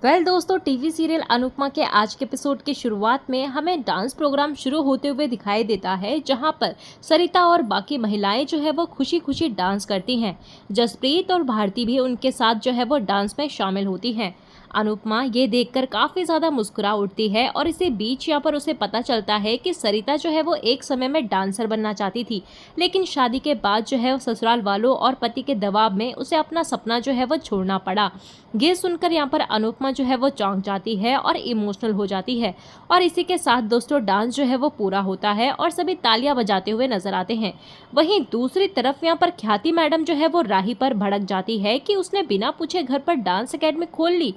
दोस्तों, TV serial Anupama के आज के एपिसोड की शुरुआत में हमें डांस प्रोग्राम शुरू होते हुए दिखाई देता है, जहां पर सरिता और बाकी महिलाएं जो है वो खुशी खुशी डांस करती हैं। जसप्रीत और भारती भी उनके साथ जो है वो डांस में शामिल होती हैं। अनुपमा ये देखकर काफी ज्यादा मुस्कुरा उठती है और इसी बीच यहाँ पर उसे पता चलता है कि सरिता जो है वो एक समय में डांसर बनना चाहती थी, लेकिन शादी के बाद जो है ससुराल वालों और पति के दबाव में उसे अपना सपना जो है वो छोड़ना पड़ा। ये सुनकर यहाँ पर अनुपमा जो है वो चौंक जाती है और इमोशनल हो जाती है। और इसी के साथ दोस्तों डांस जो है वो पूरा होता है और सभी तालियां बजाते हुए नजर आते हैं। वहीं दूसरी तरफ यहाँ पर ख्याति मैडम जो है वो राही पर भड़क जाती है कि उसने बिना पूछे घर पर डांस एकेडमी खोल ली।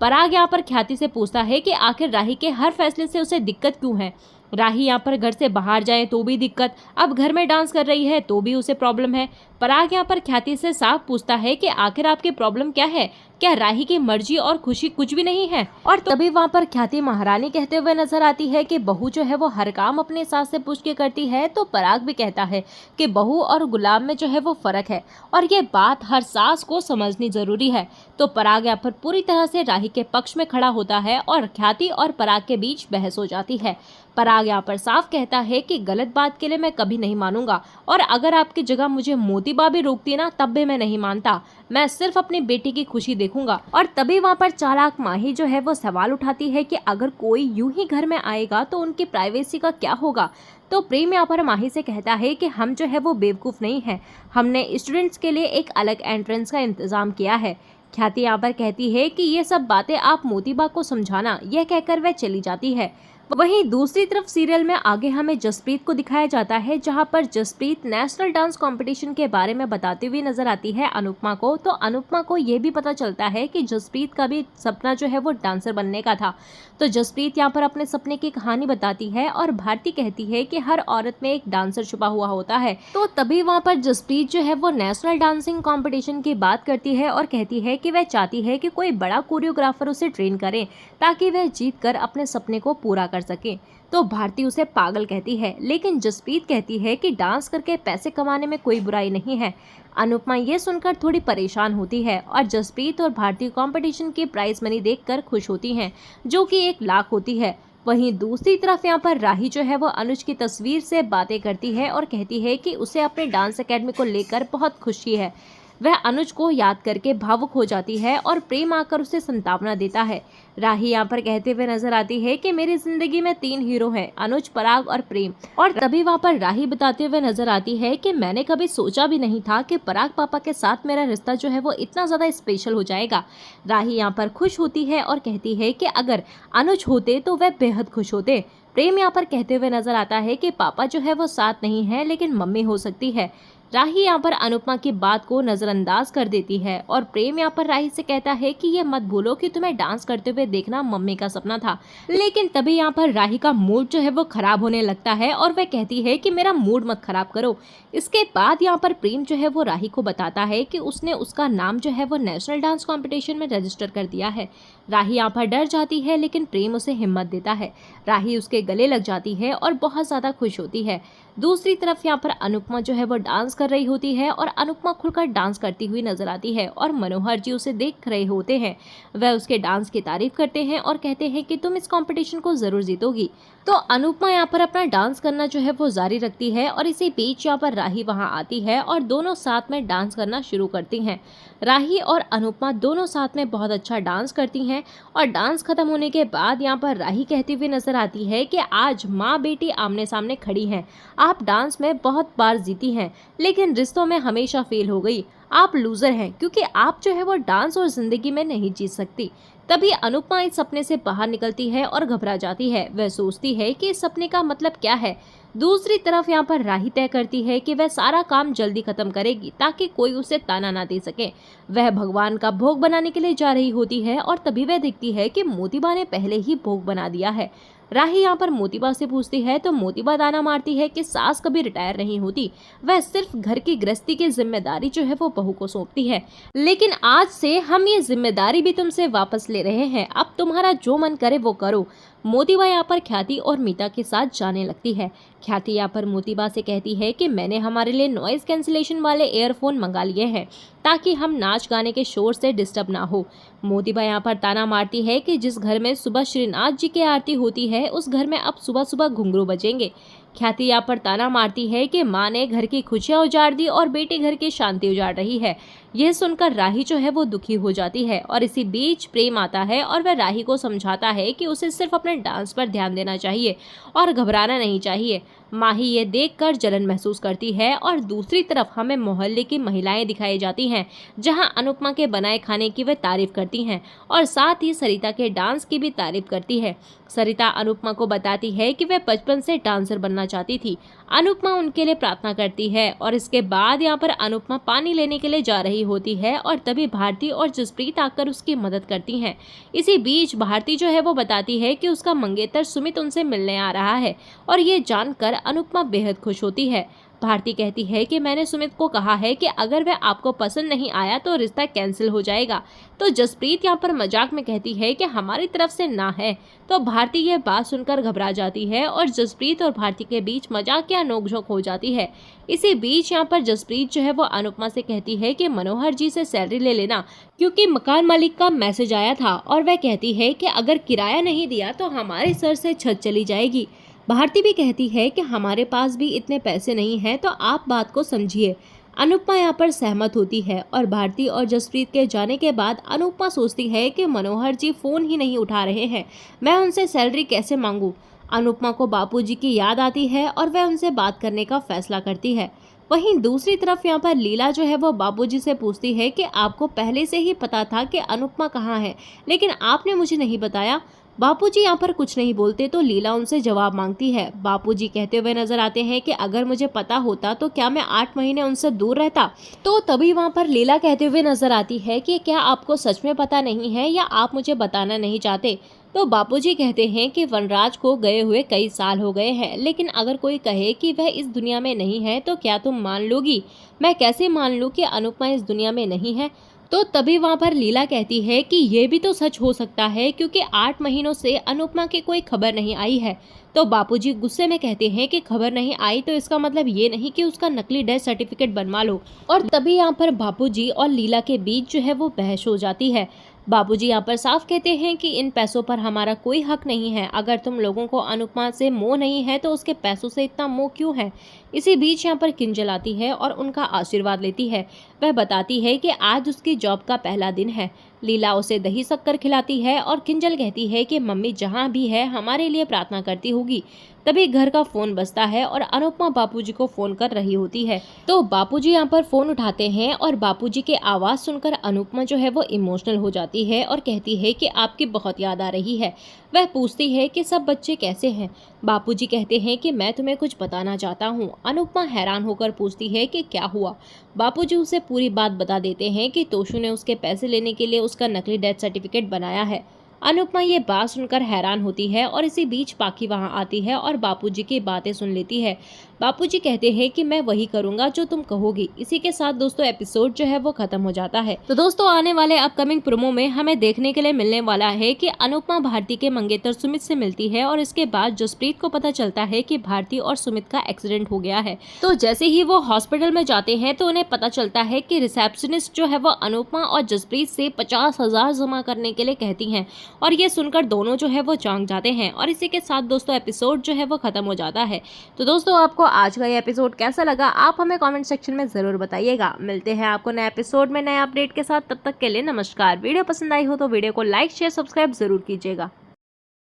पराग यहाँ पर ख्याति से पूछता है कि आखिर राही के हर फैसले से उसे दिक्कत क्यों है। राही यहाँ पर घर से बाहर जाए तो भी दिक्कत, अब घर में डांस कर रही है तो भी उसे प्रॉब्लम है। पराग यहाँ पर ख्याति से साफ पूछता है कि आखिर आपकी प्रॉब्लम क्या है, क्या राही की मर्जी और खुशी कुछ भी नहीं है। और तभी वहाँ पर ख्याति महारानी कहते हुए नजर आती है कि बहू जो है वो हर काम अपने सास से पूछ के करती है। तो पराग भी कहता है कि बहू और गुलाम में जो है वो फर्क है और ये बात हर सास को समझनी जरूरी है। तो पराग यहाँ पर पूरी तरह से राही के पक्ष में खड़ा होता है और ख्याति और पराग के बीच बहस हो जाती है। पराग यहाँ पर साफ कहता है कि गलत बात के लिए मैं कभी नहीं मानूंगा, और अगर आपकी जगह मुझे मोती बाबी रोकती ना तब भी मैं नहीं मानता, मैं सिर्फ अपनी बेटी की खुशी देखूंगा। और तभी वहाँ पर चालाक माही जो है वो सवाल उठाती है कि अगर कोई यूं ही घर में आएगा तो उनकी प्राइवेसी का क्या होगा। तो प्रेम यहाँ पर माही से कहता है कि हम जो है वो बेवकूफ़ नहीं है, हमने स्टूडेंट्स के लिए एक अलग एंट्रेंस का इंतजाम किया है। ख्याति यहाँ पर कहती है कि ये सब बातें आप मोतीबा को समझाना, यह कहकर वह चली जाती है। वहीं दूसरी तरफ सीरियल में आगे हमें जसप्रीत को दिखाया जाता है, जहां पर जसप्रीत नेशनल डांस कंपटीशन के बारे में बताती हुई नजर आती है अनुपमा को। तो अनुपमा को यह भी पता चलता है कि जसप्रीत का भी सपना जो है वो डांसर बनने का था। तो जसप्रीत यहाँ पर अपने सपने की कहानी बताती है और भारती कहती है कि हर औरत में एक डांसर छुपा हुआ होता है। तो तभी वहाँ पर जसप्रीत जो है वो नेशनल डांसिंग कॉम्पिटिशन की बात करती है और कहती है कि वह चाहती है कि कोई बड़ा कोरियोग्राफर उसे ट्रेन करे ताकि वह जीत कर अपने सपने को पूरा कर सके। तो भारती उसे पागल कहती है, लेकिन जसप्रीत कहती है कि डांस करके पैसे कमाने में कोई बुराई नहीं है। अनुपमा ये सुनकर थोड़ी परेशान होती है और जसप्रीत और भारती कंपटीशन की प्राइज मनी देखकर खुश होती हैं, जो कि 1 लाख होती है। वहीं दूसरी तरफ यहाँ पर राही जो है वो अनुज की तस्वीर से बातें करती है और कहती है कि उसे अपने डांस एकेडमी को लेकर बहुत खुशी है। वह अनुज को याद करके भावुक हो जाती है और प्रेम आकर उसे संतावना देता है। राही यहाँ पर कहते हुए नजर आती है कि मेरी जिंदगी में 3 हीरो हैं, अनुज, पराग और प्रेम। और तभी वहाँ पर राही बताते हुए नजर आती है कि मैंने कभी सोचा भी नहीं था कि पराग पापा के साथ मेरा रिश्ता जो है वो इतना ज्यादा स्पेशल हो जाएगा। राही यहाँ पर खुश होती है और कहती है कि अगर अनुज होते तो वह बेहद खुश होते। प्रेम यहाँ पर कहते हुए नजर आता है कि पापा जो है वो साथ नहीं है, लेकिन मम्मी हो सकती है। राही यहाँ पर अनुपमा की बात को नजरअंदाज कर देती है और प्रेम यहाँ पर राही से कहता है कि ये मत भूलो कि तुम्हें डांस करते हुए देखना मम्मी का सपना था। लेकिन तभी यहाँ पर राही का मूड जो है वो खराब होने लगता है और वह कहती है कि मेरा मूड मत खराब करो। इसके बाद यहाँ पर प्रेम जो है वो राही को बताता है कि उसने उसका नाम जो है वो नेशनल डांस कॉम्पिटिशन में रजिस्टर कर दिया है। राही यहाँ पर डर जाती है, लेकिन प्रेम उसे हिम्मत देता है। राही उसके गले लग जाती है और बहुत ज्यादा खुश होती है। दूसरी तरफ यहाँ पर अनुपमा जो है वो डांस कर रही होती है और अनुपमा खुलकर डांस करती हुई नजर आती है और मनोहर जी उसे देख रहे होते हैं। वह उसके डांस की तारीफ करते हैं और कहते हैं कि तुम इस कंपटीशन को जरूर जीतोगी। तो अनुपमा यहाँ पर अपना डांस करना जो है वो जारी रखती है और इसी बीच यहाँ पर राही वहाँ आती है और दोनों साथ में डांस करना शुरू करती हैं। राही और अनुपमा दोनों साथ में बहुत अच्छा डांस करती हैं और डांस खत्म होने के बाद यहाँ पर राही कहती हुई नजर आती है कि आज माँ बेटी आमने सामने खड़ी हैं। आप डांस में बहुत बार जीती हैं, लेकिन रिश्तों में हमेशा फेल हो गई। आप लूजर हैं क्योंकि आप जो है वो डांस और जिंदगी में नहीं जीत सकती। तभी अनुपमा इस सपने से बाहर निकलती है और घबरा जाती है। वह सोचती है कि इस सपने का मतलब क्या है। दूसरी तरफ यहाँ पर राही तय करती है कि वह सारा काम जल्दी खत्म करेगी ताकि कोई उसे ताना ना दे सके। वह भगवान का भोग बनाने के लिए जा रही होती है और तभी वह देखती है कि मोतीबा ने पहले ही भोग बना दिया है। राही यहाँ पर मोतीबा से पूछती है तो मोतीबा दाना मारती है कि सास कभी रिटायर नहीं होती, वह सिर्फ घर की गृहस्थी की जिम्मेदारी जो है वो बहू को सौंपती है। लेकिन आज से हम ये जिम्मेदारी भी तुमसे वापस ले रहे हैं, अब तुम्हारा जो मन करे वो करो। मोतीबा यहाँ पर ख्याति और मीता के साथ जाने लगती है। ख्याति यहाँ पर मोतीबा से कहती है कि मैंने हमारे लिए नॉइज कैंसिलेशन वाले ईयरफोन मंगा लिए हैं ताकि हम नाच गाने के शोर से डिस्टर्ब ना हो। मोतीबा यहाँ पर ताना मारती है कि जिस घर में सुबह श्रीनाथ जी की आरती होती है उस घर में अब सुबह सुबह घुंघरू बजेंगे। ख्याति यहाँ पर ताना मारती है कि माँ ने घर की खुशियाँ उजाड़ दी और बेटी घर की शांति उजाड़ रही है। यह सुनकर राही जो है वो दुखी हो जाती है और इसी बीच प्रेम आता है और वह राही को समझाता है कि उसे सिर्फ अपने डांस पर ध्यान देना चाहिए और घबराना नहीं चाहिए। माही ये देखकर जलन महसूस करती है और दूसरी तरफ हमें मोहल्ले की महिलाएं दिखाई जाती हैं जहां अनुपमा के बनाए खाने की वे तारीफ करती हैं और साथ ही सरिता के डांस की भी तारीफ करती है। सरिता अनुपमा को बताती है कि वह बचपन से डांसर बनना चाहती थी। अनुपमा उनके लिए प्रार्थना करती है और इसके बाद यहाँ पर अनुपमा पानी लेने के लिए जा रही होती है और तभी भारती और जसप्रीत आकर उसकी मदद करती हैं। इसी बीच भारती जो है वो बताती है कि उसका मंगेतर सुमित उनसे मिलने आ रहा है और ये जानकर अनुपमा बेहद खुश होती है। भारती कहती है कि मैंने सुमित को कहा है कि अगर वह आपको पसंद नहीं आया तो रिश्ता कैंसिल हो जाएगा। तो जसप्रीत यहाँ पर मजाक में कहती है कि हमारी तरफ से ना है। तो भारती यह बात सुनकर घबरा जाती है और जसप्रीत और भारती के बीच मजाकिया नोकझोंक हो जाती है। इसी बीच यहाँ पर जसप्रीत जो है वो अनुपमा से कहती है कि मनोहर जी से सैलरी ले लेना क्योंकि मकान मालिक का मैसेज आया था और वह कहती है कि अगर किराया नहीं दिया तो हमारे सर से छत चली जाएगी। भारती भी कहती है कि हमारे पास भी इतने पैसे नहीं हैं तो आप बात को समझिए। अनुपमा यहाँ पर सहमत होती है और भारती और जसप्रीत के जाने के बाद अनुपमा सोचती है कि मनोहर जी फ़ोन ही नहीं उठा रहे हैं, मैं उनसे सैलरी कैसे मांगूं। अनुपमा को बापूजी की याद आती है और वह उनसे बात करने का फैसला करती है। वहीं दूसरी तरफ यहाँ पर लीला जो है वो बाबूजी से पूछती है कि आपको पहले से ही पता था कि अनुपमा कहाँ है, लेकिन आपने मुझे नहीं बताया। बापूजी यहाँ पर कुछ नहीं बोलते तो लीला उनसे जवाब मांगती है। बापूजी कहते हुए नजर आते हैं कि अगर मुझे पता होता तो क्या मैं 8 महीने उनसे दूर रहता। तो तभी वहाँ पर लीला कहते हुए नजर आती है कि क्या आपको सच में पता नहीं है या आप मुझे बताना नहीं चाहते। तो बापूजी कहते हैं कि वनराज को गए हुए कई साल हो गए हैं, लेकिन अगर कोई कहे कि वह इस दुनिया में नहीं है तो क्या तुम मान लोगी। मैं कैसे मान लूँ कि अनुपमा इस दुनिया में नहीं है। तो तभी वहाँ पर लीला कहती है कि ये भी तो सच हो सकता है क्योंकि 8 महीनों से अनुपमा की कोई खबर नहीं आई है। तो बापूजी गुस्से में कहते हैं कि खबर नहीं आई तो इसका मतलब ये नहीं कि उसका नकली डेथ सर्टिफिकेट बनवा लो। और तभी यहाँ पर बापूजी और लीला के बीच जो है वो बहस हो जाती है। बाबूजी यहाँ पर साफ कहते हैं कि इन पैसों पर हमारा कोई हक नहीं है। अगर तुम लोगों को अनुपमा से मोह नहीं है तो उसके पैसों से इतना मोह क्यों है। इसी बीच यहाँ पर किंजल आती है और उनका आशीर्वाद लेती है। वह बताती है कि आज उसकी जॉब का पहला दिन है। लीला उसे दही शक्कर खिलाती है और किंजल कहती है कि मम्मी जहाँ भी है हमारे लिए प्रार्थना करती होगी। तभी घर का फोन बजता है और अनुपमा बापूजी को फोन कर रही होती है। तो बापूजी यहाँ पर फोन उठाते हैं और बापूजी की आवाज़ सुनकर अनुपमा जो है वो इमोशनल हो जाती है और कहती है कि आपकी बहुत याद आ रही है। वह पूछती है कि सब बच्चे कैसे हैं। बापूजी कहते हैं कि मैं तुम्हें कुछ बताना चाहता हूँ। अनुपमा हैरान होकर पूछती है कि क्या हुआ। बापूजी उसे पूरी बात बता देते हैं कि तोशु ने उसके पैसे लेने के लिए उसका नकली डेथ सर्टिफिकेट बनाया है। अनुपमा ये बात सुनकर हैरान होती है और इसी बीच पाखी वहां आती है और बापूजी की बातें सुन लेती है। बापूजी कहते हैं कि मैं वही करूंगा जो तुम कहोगी। इसी के साथ दोस्तों एपिसोड जो है वो खत्म हो जाता है। तो दोस्तों आने वाले अपकमिंग प्रोमो में हमें देखने के लिए मिलने वाला है कि अनुपमा भारती के मंगेतर सुमित से मिलती है और इसके बाद जसप्रीत को पता चलता है कि भारती और सुमित का एक्सीडेंट हो गया है। तो जैसे ही वो हॉस्पिटल में जाते हैं तो उन्हें पता चलता है कि रिसेप्शनिस्ट जो है वो अनुपमा और जसप्रीत से 50,000 जमा करने के लिए कहती हैं और ये सुनकर दोनों जो है वो चौंक जाते हैं। और इसी के साथ दोस्तों एपिसोड जो है वो खत्म हो जाता है। तो दोस्तों आपको आज का ये एपिसोड कैसा लगा आप हमें कमेंट सेक्शन में जरूर बताइएगा। मिलते हैं आपको नए एपिसोड में नए अपडेट के साथ। तब तक के लिए नमस्कार। वीडियो पसंद आई हो तो वीडियो को लाइक शेयर सब्सक्राइब जरूर कीजिएगा।